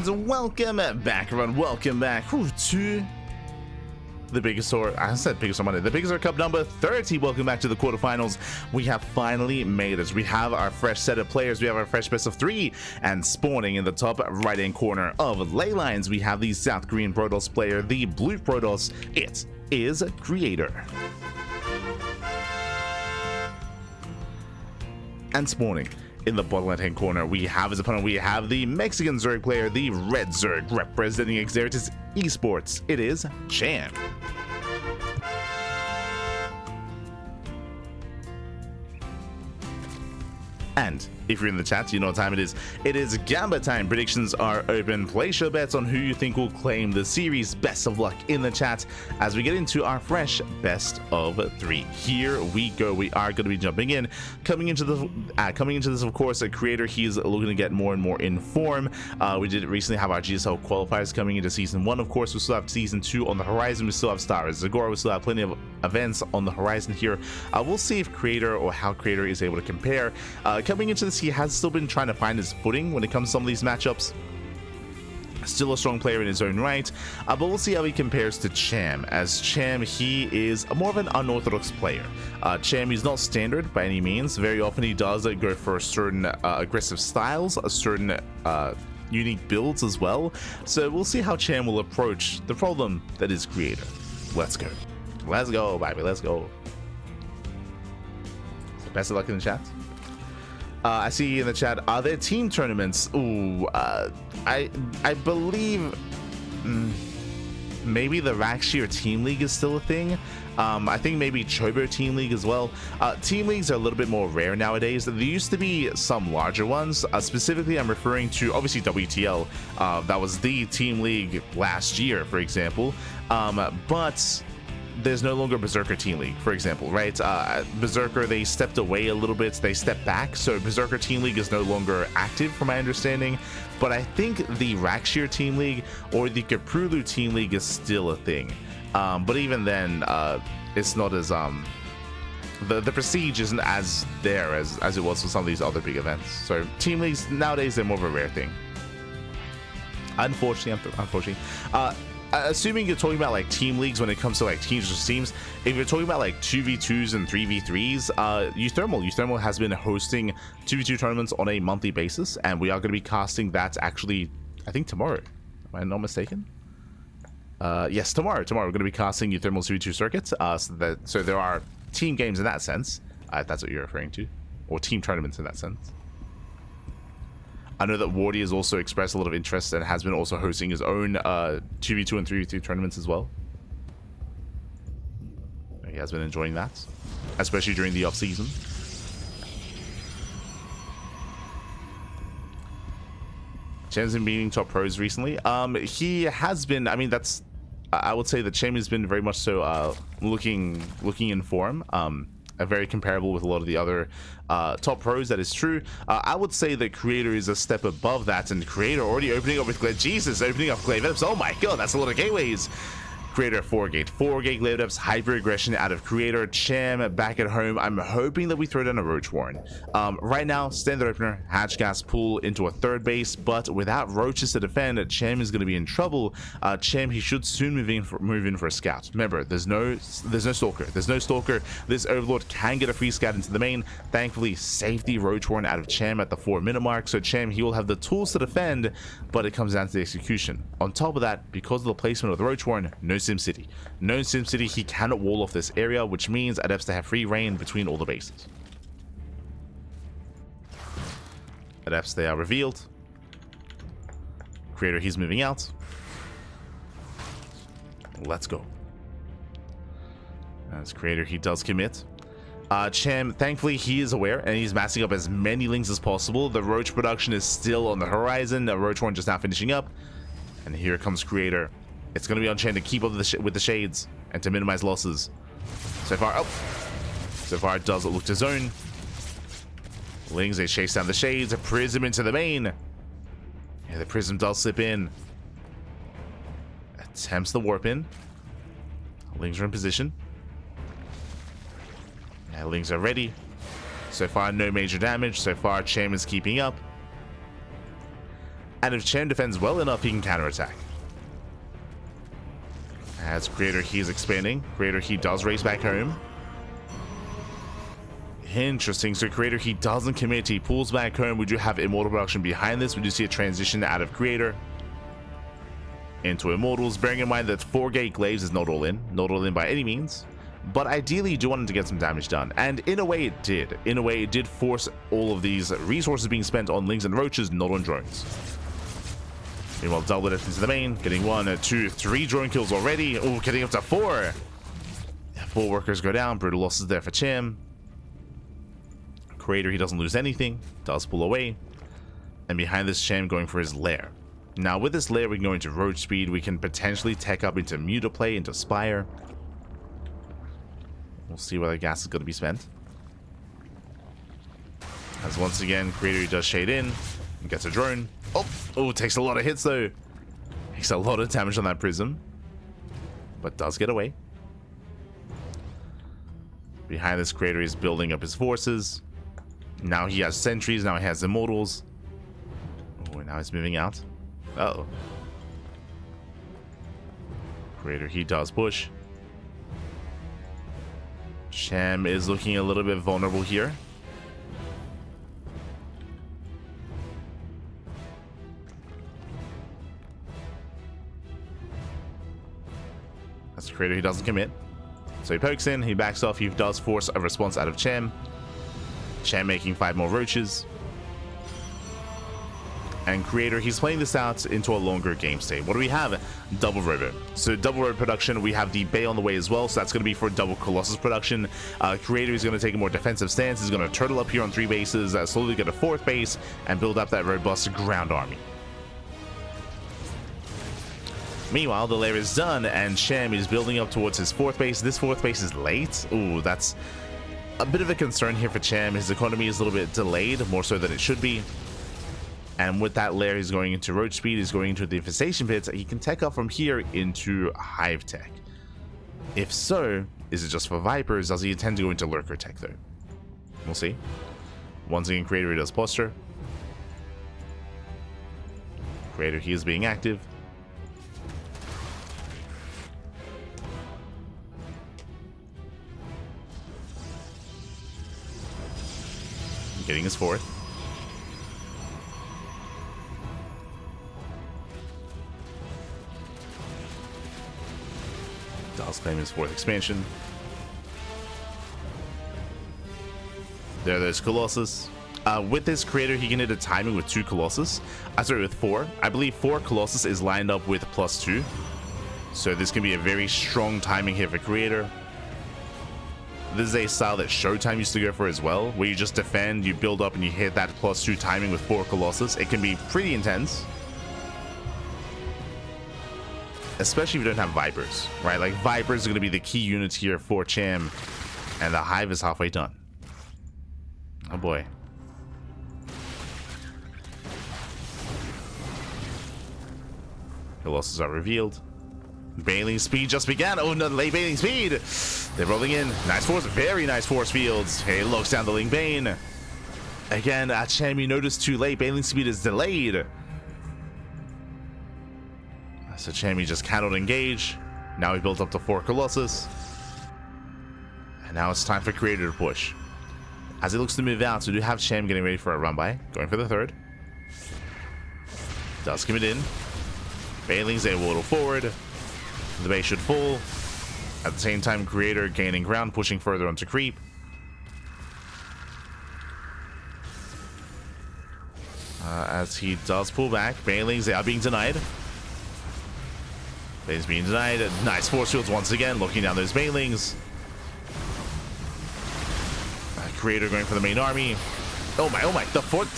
and welcome back, everyone. Welcome back to the PiGosaur. I said PiGosaur Monday. The PiGosaur Cup number 30. Welcome back to the quarterfinals. We have finally made it. We have our fresh set of players. We have our fresh best of 3, and spawning in the top right-hand corner of ley lines, we have the South Korean Protoss player, the Blue Protoss. It is Creator. And spawning in the bottom left-hand corner, we have as opponent, we have the Mexican Zerg player, the Red Zerg, representing Xeritus Esports. It is Cham. And if you're in the chat, you know what time it is. It is Gamba time. Predictions are open. Place your bets on who you think will claim the series. Best of luck in the chat as we get into our fresh best of 3. Here we go. We are going to be jumping in. Coming into this, of course, a Creator. He's looking to get more and more in form. We did recently have our GSL qualifiers coming into season 1. Of course, we still have season 2 on the horizon. We still have Star Wars Zagora. We still have plenty of events on the horizon here. We'll see if Creator or how Creator is able to compare. Coming into this, he has still been trying to find his footing when it comes to some of these matchups. Still a strong player in his own right, but we'll see how he compares to Cham. As Cham, he is more of an unorthodox player. Cham is not standard by any means. Very often he does go for certain aggressive styles, a certain unique builds as well. So we'll see how Cham will approach the problem that is Creator. Let's go. Let's go, baby. Let's go. So best of luck in the chat. I see in the chat, are there team tournaments? Ooh, I believe maybe the Rakshir Team League is still a thing. I think maybe Chobo Team League as well. Team leagues are a little bit more rare nowadays. There used to be some larger ones. Specifically, I'm referring to obviously WTL. That was the team league last year, for example. But there's no longer Berserker Team League, for example, right? Berserker, they stepped away a little bit, they stepped back, so Berserker Team League is no longer active from my understanding, but I think the Rakshir Team League or the Kaprulu Team League is still a thing. But even then, it's not as, the prestige isn't as there as it was for some of these other big events. So Team Leagues, nowadays, they're more of a rare thing. Unfortunately. Assuming you're talking about like team leagues when it comes to like teams versus teams, if you're talking about like 2v2s and 3v3s, Uthermal has been hosting 2v2 tournaments on a monthly basis, and we are going to be casting that actually, I think tomorrow. Am I not mistaken? Yes, tomorrow we're going to be casting Uthermal's 2v2 circuits. So there are team games in that sense, if that's what you're referring to, or team tournaments in that sense. I know that Wardy has also expressed a lot of interest and has been also hosting his own 2v2 and 3v3 tournaments as well. He has been enjoying that, especially during the off-season. Cham's been beating top pros recently. He has been, I mean, I would say that Cham has been very much so looking in form. Very comparable with a lot of the other top pros, that is true. I would say that Creator is a step above that, and Creator already opening up with opening up Glaive Eddips. Oh my god, that's a lot of gateways. Creator 4-gate Glaive Eddips, hyper aggression out of Creator. Cham back at home. I'm hoping that we throw down a Roach Warren. Right now, standard opener, hatch gas pull into a third base, but without roaches to defend, Cham is going to be in trouble. Cham, he should soon move in for a scout. Remember, there's no stalker. This Overlord can get a free scout into the main. Thankfully, safety Roach Warren out of Cham at the 4-minute mark. So Cham, he will have the tools to defend, but it comes down to the execution. On top of that, because of the placement of the Roach Warren, no SimCity, he cannot wall off this area, which means Adepts to have free reign between all the bases. Adepts, they are revealed. Creator, he's moving out. Let's go. As Creator, he does commit. Cham, thankfully, he is aware, and he's massing up as many links as possible. The Roach production is still on the horizon. The Roach Horn just now finishing up. And here comes Creator. It's going to be on Cham to keep up with the shades and to minimize losses. So far it does look to zone. Lings, they chase down the shades. A Prism into the main. Yeah, the Prism does slip in. Attempts the warp in. Lings are in position. Yeah, Lings are ready. So far, no major damage. So far, Cham is keeping up. And if Cham defends well enough, he can counterattack. As Creator, he is expanding. Creator, he does race back home. Interesting. So Creator, he doesn't commit. He pulls back home. We do have Immortal production behind this. We do see a transition out of Creator into Immortals, bearing in mind that 4-gate Glaives is not all in by any means, but ideally you do want him to get some damage done, and in a way it did. In a way it did force all of these resources being spent on Lings and Roaches, not on drones. Meanwhile, double it into the main, getting 1, 2, 3 drone kills already. Oh, getting up to 4. 4 workers go down. Brutal losses there for Cham. Creator, he doesn't lose anything, does pull away, and behind this Cham going for his lair. Now with this lair we can go into Roach Speed, we can potentially tech up into Mutaplay, into Spire. We'll see where the gas is going to be spent. As once again, Creator does shade in and gets a drone. Oh, takes a lot of hits though. Takes a lot of damage on that Prism, but does get away. Behind this, Creator is building up his forces. Now he has sentries, now he has Immortals. Oh, and now he's moving out. Uh-oh. Creator, he does push. Cham is looking a little bit vulnerable here. That's the Creator, he doesn't commit. So he pokes in, he backs off, he does force a response out of Cham. Cham making 5 more Roaches. And Creator, he's playing this out into a longer game state. What do we have? Double Robo. So double Robo production, we have the Bay on the way as well, so that's going to be for double Colossus production. Creator is going to take a more defensive stance. He's going to turtle up here on 3 bases, slowly get a 4th base, and build up that robust ground army. Meanwhile, the lair is done, and Cham is building up towards his 4th base. This 4th base is late. Ooh, that's a bit of a concern here for Cham. His economy is a little bit delayed, more so than it should be. And with that lair, he's going into Roach Speed, he's going into the Infestation Pits. He can tech up from here into Hive Tech. If so, is it just for Vipers? Does he intend to go into Lurker Tech though? We'll see. Once again, Creator does Posture. Creator, he is being active. Getting his 4th. Does claim his 4th expansion. There's Colossus. With this Creator, he can hit a timing with 2 Colossus. Sorry, with 4. I believe 4 Colossus is lined up with +2. So this can be a very strong timing here for Creator. This is a style that Showtime used to go for as well, where you just defend, you build up, and you hit that +2 timing with 4 Colossus. It can be pretty intense. Especially if you don't have Vipers, right? Like, Vipers are going to be the key units here for Cham, and the Hive is halfway done. Oh boy. Colossus are revealed. Bailing speed just began. Oh no, late bailing speed. They're rolling in. Nice force, very nice force fields. Hey, locks down the Ling Bane. Again, at Cham, you notice too late. Bailing speed is delayed. So Cham just cannot engage. Now he built up to 4 Colossus. And now it's time for Creator to push. As he looks to move out, so we do have Cham getting ready for a run by. Going for the 3rd. Does commit in. Bailing's a little forward. The base should fall. At the same time, Creator gaining ground, pushing further onto creep. As he does pull back, Bailings, they are being denied. Bailings being denied. Nice force fields once again, looking down those Bailings. Creator going for the main army. Oh my, the force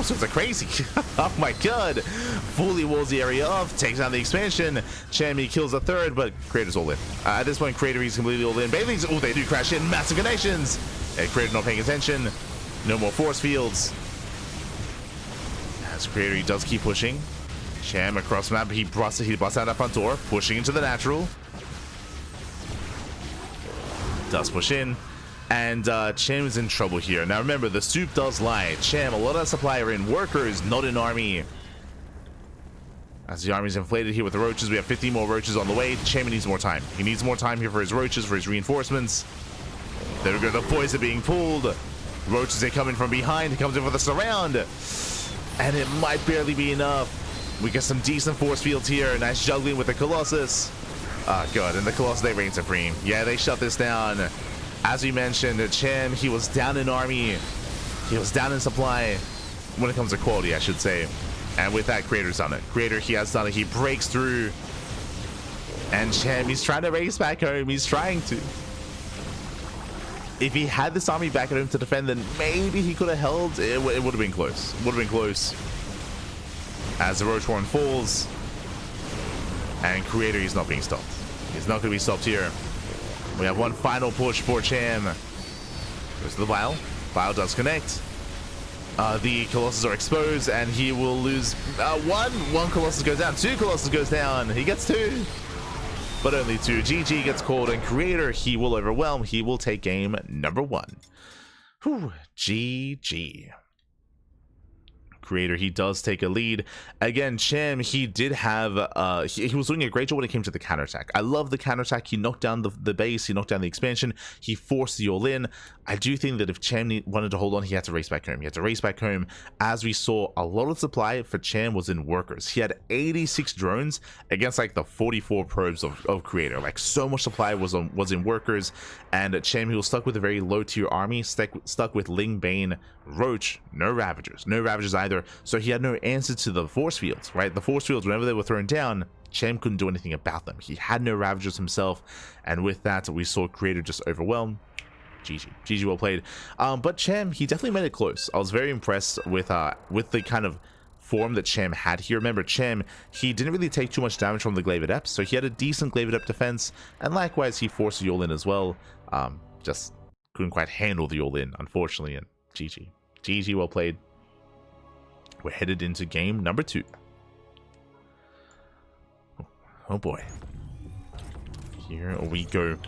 fields are crazy. Oh my god. Fully walls the area off, takes down the expansion. Cham kills the 3rd, but Creator's all in. At this point, Creator is completely all in. Bailings, oh, they do crash in. Massive connections. And Creator not paying attention. No more force fields. As Creator, he does keep pushing. Cham across the map, he busts out that front door, pushing into the natural. Does push in. And Cham is in trouble here. Now remember, the soup does lie. Cham, a lot of supply are in workers, not in army. As the army's inflated here with the roaches, we have 15 more roaches on the way. Cham needs more time. He needs more time here for his roaches, for his reinforcements. There we go, the poison being pulled. Roaches are coming from behind. He comes in for the surround. And it might barely be enough. We get some decent force fields here. Nice juggling with the Colossus. Oh, good. And the Colossus, they reign supreme. Yeah, they shut this down. As we mentioned, Cham, he was down in army. He was down in supply. When it comes to quality, I should say. And with that, Creator's done it. Creator, he has done it. He breaks through. And Cham, he's trying to race back home. He's trying to. If he had this army back at home to defend, then maybe he could have held. It would have been close. Would have been close. As the Roach Warren falls. And Creator, he's not being stopped. He's not going to be stopped here. We have one final push for Cham. Goes to the Vial. Vial does connect. The Colossus are exposed, and he will lose one Colossus goes down. Two Colossus goes down. He gets two, but only two. GG gets called, and Creator, he will overwhelm. He will take game number 1. Whew, GG. Creator, he does take a lead. Again, Cham, he did have he was doing a great job when it came to the counterattack. I love the counterattack. He knocked down the base, he knocked down the expansion, he forced the all-in. I do think that if Cham wanted to hold on, he had to race back home. He had to race back home. As we saw, a lot of supply for Cham was in workers. He had 86 drones against like the 44 probes of Creator. Like, so much supply was in workers, and Cham, he was stuck with a very low tier army, stuck with Ling, Bane, Roach, no Ravagers either. So he had no answer to the force fields, right? The force fields, whenever they were thrown down, Cham couldn't do anything about them. He had no Ravagers himself, and with that, we saw Creator just overwhelm. GG well played. But Cham, he definitely made it close. I was very impressed with the kind of form that Cham had here. Remember, Cham, he didn't really take too much damage from the Glaive Adept, so he had a decent Glaive Adept defense, and likewise, he forced the all-in as well. Just couldn't quite handle the all-in, unfortunately, and GG well played. We're headed into game number 2. Oh boy. Here we go.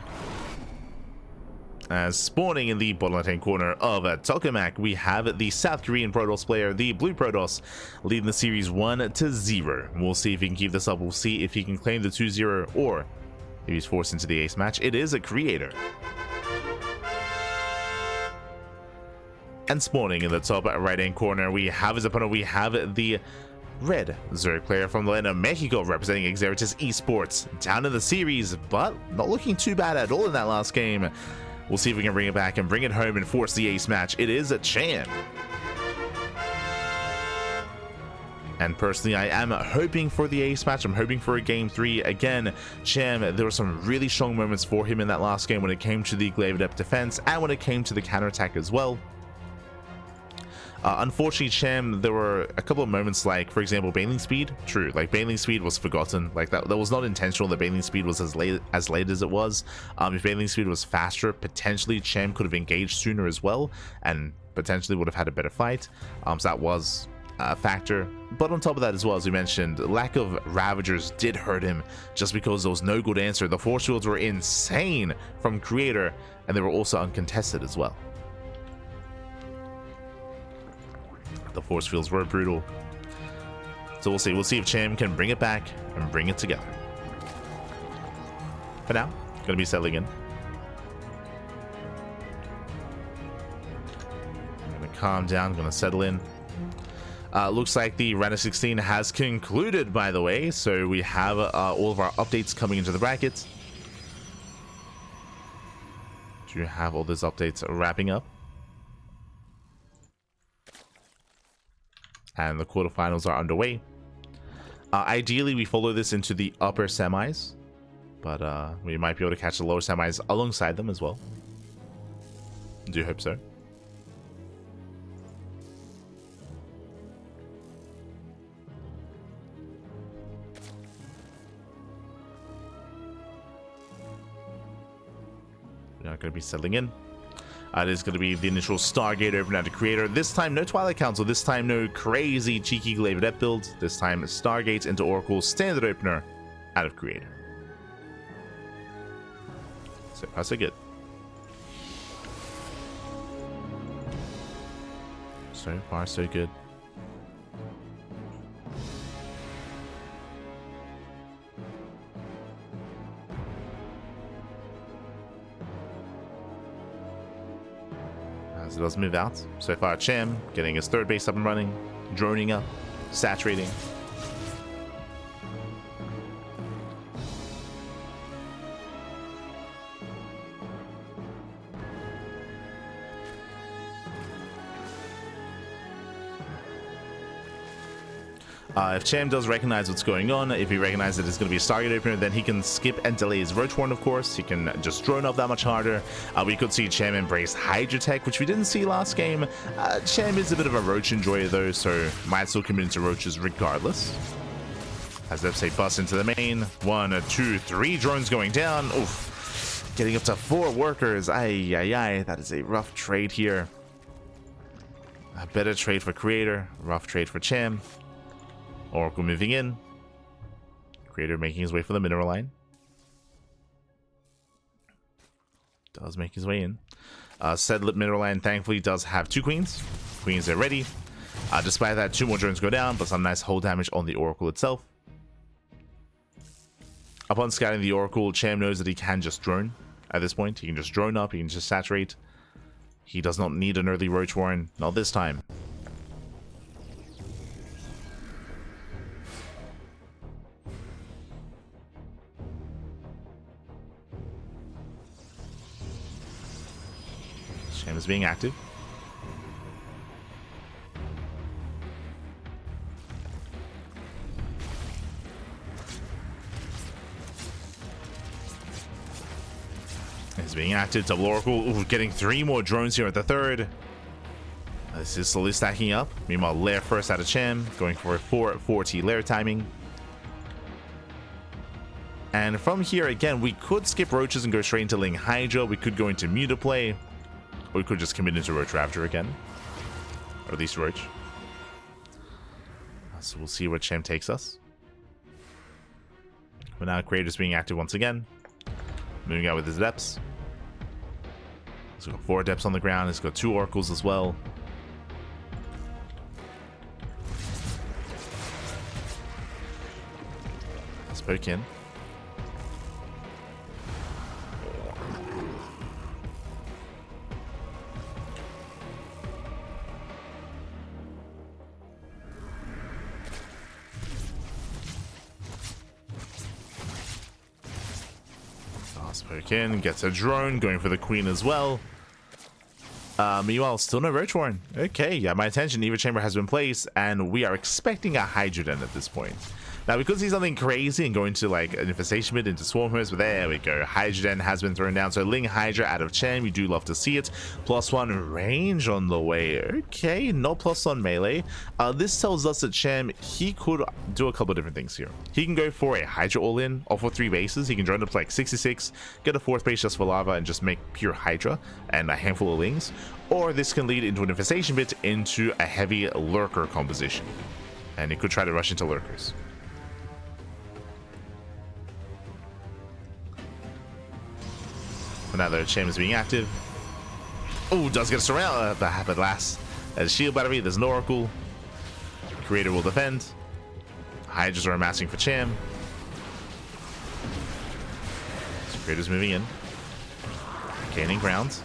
As spawning in the bottom left-hand corner of Tokamak, we have the South Korean Protoss player, the Blue Protoss, leading the series 1-0. We'll see if he can keep this up. We'll see if he can claim the 2-0, or if he's forced into the ace match. It is a Creator. And spawning in the top right-hand corner, we have his opponent. We have the Red Zerg player from the land of Mexico, representing Xeritus Esports, down in the series, but not looking too bad at all in that last game. We'll see if we can bring it back and bring it home and force the ace match. It is a Cham. And personally, I am hoping for the ace match. I'm hoping for a game 3. Again, Cham, there were some really strong moments for him in that last game when it came to the Glaive Adept defense and when it came to the counterattack as well. Unfortunately, Cham, there were a couple of moments, like, for example, Baneling Speed. True, like, Baneling Speed was forgotten. Like, that was not intentional that Baneling Speed was as late as it was. If Baneling Speed was faster, potentially Cham could have engaged sooner as well, and potentially would have had a better fight. So that was a factor. But on top of that as well, as we mentioned, lack of Ravagers did hurt him, just because there was no good answer. The force fields were insane from Creator, and they were also uncontested as well. The force fields were brutal. So we'll see. We'll see if Cham can bring it back and bring it together. For now, gonna be settling in. I'm gonna calm down, gonna settle in. Looks like the Rana 16 has concluded, by the way. So we have all of our updates coming into the brackets. Do you have all those updates wrapping up? And the quarterfinals are underway. Ideally, we follow this into the upper semis, but we might be able to catch the lower semis alongside them as well. Do hope so. We're not going to be settling in. It is going to be the initial Stargate open out to Creator. This time, no Twilight Council. This time, no crazy, cheeky Glaive Adept build. This time, Stargate into Oracle, standard opener out of Creator. So far, so good. So far, so good. as it does move out. So far, Cham getting his third base up and running, droning up, saturating. If Cham does recognize what's going on, if he recognizes that it's going to be a Stargate opener, then he can skip and delay his Roach Warren, of course. He can just drone up that much harder. We could see Cham embrace Hydra Tech, which we didn't see last game. Cham is a bit of a Roach enjoyer, though, so might still commit into Roaches regardless. As ZvP busts into the main. 1, 2, 3 drones going down. Oof. Getting up to 4 workers. Ay, ay, ay. That is a rough trade here. A better trade for Creator. Rough trade for Cham. Oracle moving in. Creator making his way for the mineral line. Does make his way in. Said mineral line thankfully does have 2 queens. Queens are ready. Despite that, 2 more drones go down, but some nice hull damage on the Oracle itself. Upon scouting the Oracle, Cham knows that he can just drone at this point. He can just drone up, he can just saturate. He does not need an early Roach Warren, not this time. Cham is being active. He's being active. Double Oracle. Ooh, getting 3 more drones here at the third. This is slowly stacking up. Meanwhile, Lair first out of Cham, going for a 440 Lair timing. And from here, again, we could skip Roaches and go straight into Ling Hydra. We could go into Mutaplay. Or we could just commit into Roach Raptor again. Or at least Roach. So we'll see where Cham takes us. But now Creator's being active once again. Moving out with his Adepts. He's got 4 Adepts on the ground. He's got 2 Oracles as well. Let's poke in. Poke in, gets a drone, going for the queen as well. Meanwhile, still no Roach Warren. Okay, yeah, my attention, Eva Chamber has been placed, and we are expecting a Hydra Den at this point. Now, we could see something crazy and go into like an Infestation Mid into Swarm Host, but there we go. Hydra Den has been thrown down. So Ling Hydra out of Cham, you do love to see it. +1 range on the way. Okay, not +1 melee. This tells us that Cham, he could do a couple of different things here. He can go for a Hydra all-in, off for 3 bases. He can drone up to like 66, get a 4th base just for lava, and just make pure Hydra and a handful of Lings. Or this can lead into an Infestation Bit into a heavy Lurker composition. And he could try to rush into Lurkers. Now the Cham is being active. Oh, does get a surround. But last, as Shield Battery, there's an Oracle. Creator will defend. Hydras are amassing for Cham. So Creator's moving in. Gaining ground.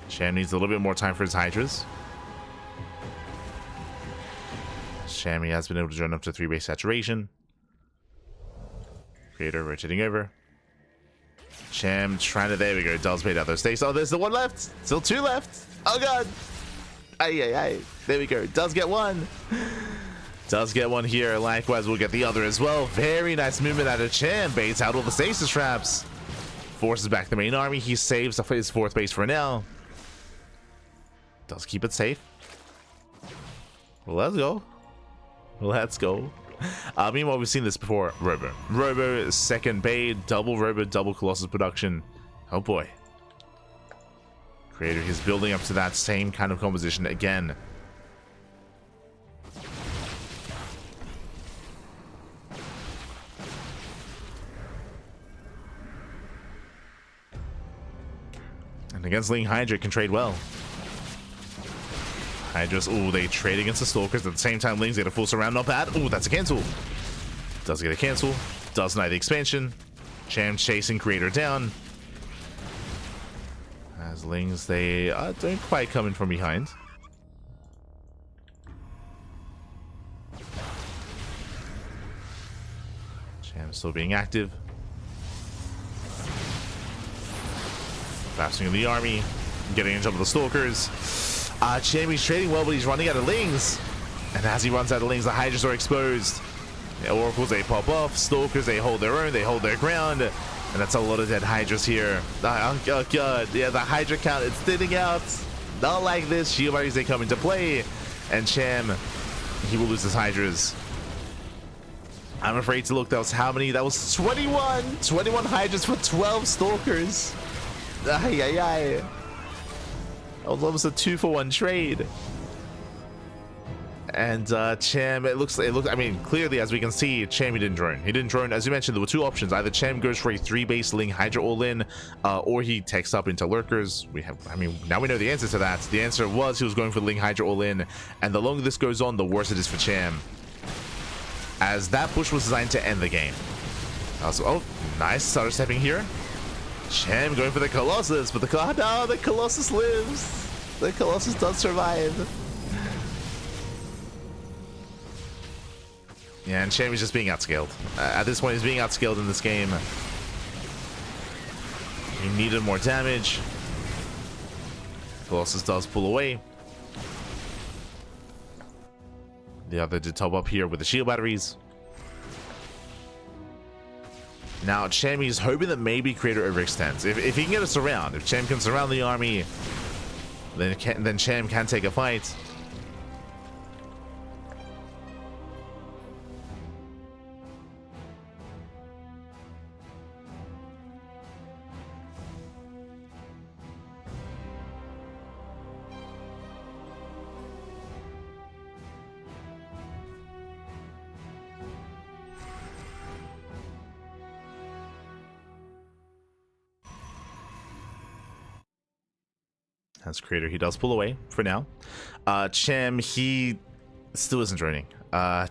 Cham needs a little bit more time for his Hydras. Cham, he has been able to drone up to 3 base saturation. Creator rotating over. Cham trying to, there we go, does bait out those stakes. Oh, there's the 1 left. Still 2 left. Oh god. Ay, ay, ay. There we go. Does get 1. Does get 1 here. Likewise, we'll get the other as well. Very nice movement out of Cham. Baits out all the stasis traps. Forces back the main army. He saves his 4th base for now. Does keep it safe. Let's go. Let's go. Meanwhile, we've seen this before. Robo, 2nd Bay, double Robo, double Colossus production. Oh boy. Creator is building up to that same kind of composition again. And against Ling Hydra can trade well. Hydras, oh, they trade against the Stalkers. At the same time, Lings get a full surround, not bad. Oh, that's a cancel. Does get a cancel. Does deny the expansion. Cham chasing Creator down. As Lings, they don't quite come in from behind. Cham still being active. Fastening in the army. Getting in top of the Stalkers. Cham, he's trading well, but he's running out of Lings. And as he runs out of Lings, the Hydras are exposed. The Oracles, they pop off. Stalkers, they hold their own. They hold their ground. And that's a lot of dead Hydras here. Oh god. Yeah, the Hydra count, it's thinning out. Not like this. Shield Batteries, they come into play. And Cham, he will lose his Hydras. I'm afraid to look. That was how many? That was 21. 21 Hydras for 12 Stalkers. Ay, ay, ay. That was almost a 2-for-1 trade. And Cham, it looks, I mean, clearly, as we can see, Cham, he didn't drone. He didn't drone. As you mentioned, there were two options. Either Cham goes for a 3-base Ling Hydra all-in, or he takes up into Lurkers. Now we know the answer to that. The answer was he was going for Ling Hydra all-in, and the longer this goes on, the worse it is for Cham. As that push was designed to end the game. Oh, nice. Starter stepping here. Cham going for the Colossus, but the Colossus lives. The Colossus does survive. Yeah, and Cham is just being outscaled. At this point, he's being outscaled in this game. He needed more damage. Colossus does pull away. The other did top up here with the shield batteries. Now, Cham is hoping that maybe Creator overextends. If he can get us around, if Cham can surround the army, then Cham can take a fight. As Creator, he does pull away for now. Cham, he still isn't draining.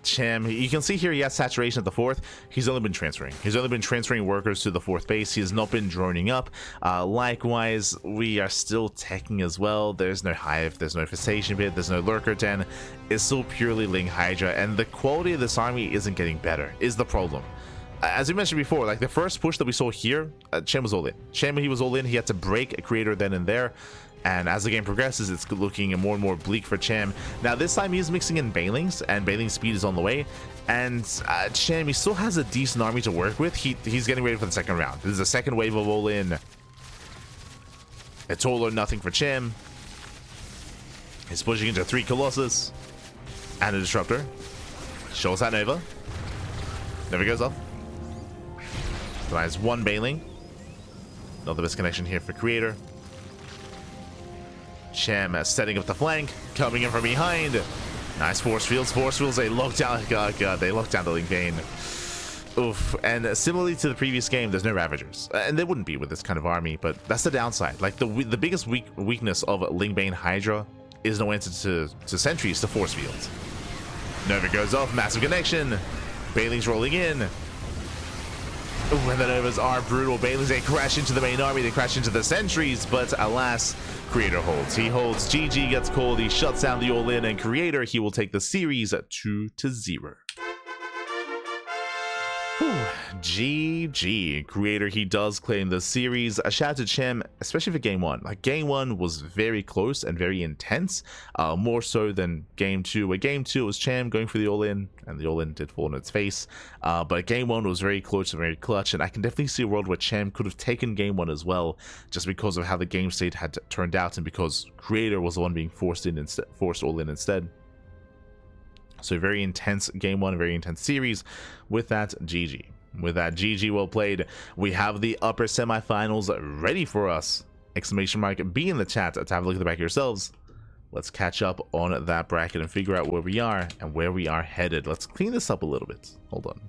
Cham, you can see here he has saturation at the 4th. He's only been transferring. He's only been transferring workers to the 4th base. He has not been droning up. Likewise, we are still teching as well. There's no Hive, there's no Infestation Pit, there's no Lurker Den. It's still purely Ling Hydra, and the quality of this army isn't getting better, is the problem. As we mentioned before, like the first push that we saw here, Cham was all in. Cham, he was all in. He had to break a Creator then and there. And as the game progresses, it's looking more and more bleak for Cham. Now, this time he's mixing in Banelings, and Baneling speed is on the way. And Cham, he still has a decent army to work with. He's getting ready for the second round. This is a second wave of all-in. It's all or nothing for Cham. He's pushing into 3 Colossus and a Disruptor. Shows that Nova. Never goes off. Provides 1 Baneling. Not the best connection here for Creator. Cham setting up the flank, coming in from behind. Nice force fields. Force fields, they lock down. God, they lock down the Ling Bane. Oof. And similarly to the previous game, there's no Ravagers. And there wouldn't be with this kind of army, but that's the downside. Like, the biggest weakness of Ling Bane Hydra is no answer to sentries, to force fields. Nova goes off, massive connection. Banelings rolling in. Ooh, and the Novas are brutal. Banelings, they crash into the main army, they crash into the sentries, but alas, Creator holds. He holds. GG gets called, he shuts down the all-in, and Creator, he will take the series at 2-0. GG. Creator, he does claim the series. A shout out to Cham, especially for game 1. Like, game 1 was very close and very intense, more so than game 2. Where game 2 was Cham going for the all-in, and the all-in did fall on its face. But game 1 was very close and very clutch, and I can definitely see a world where Cham could have taken game 1 as well, just because of how the game state had turned out, and because Creator was the one being forced all-in instead. So very intense game 1, very intense series. With that, GG. With that, GG, well played. We have the upper semifinals ready for us. Exclamation mark B in the chat to have a look at the back yourselves. Let's catch up on that bracket and figure out where we are and where we are headed. Let's clean this up a little bit. Hold on.